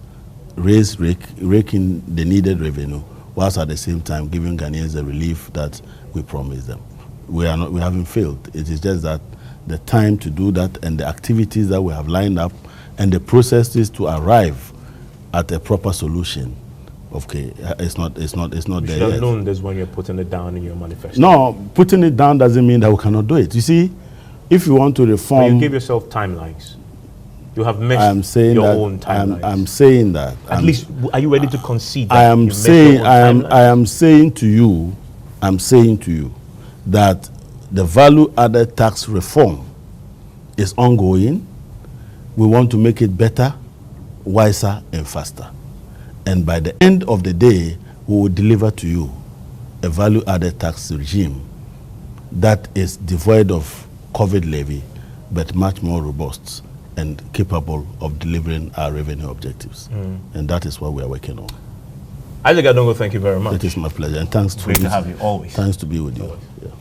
rake in the needed revenue, whilst at the same time giving Ghanaians the relief that we promised them. We haven't failed. It is just that the time to do that and the activities that we have lined up and the processes to arrive at a proper solution, okay, it's not there yet. You should have known this when you're putting it down in your manifesto. No, putting it down doesn't mean that we cannot do it. You see, if you want to reform... But you give yourself timelines. You have missed your own timelines. I'm saying that. At least, are you ready to concede that? I am saying to you that the value-added tax reform is ongoing. We want to make it better, wiser, and faster. And by the end of the day, we will deliver to you a value-added tax regime that is devoid of COVID levy, but much more robust and capable of delivering our revenue objectives. And that is what we are working on. Isaac Adongo, thank you very much. It is my pleasure, and thanks to have you always. Thanks to be with you. Yeah.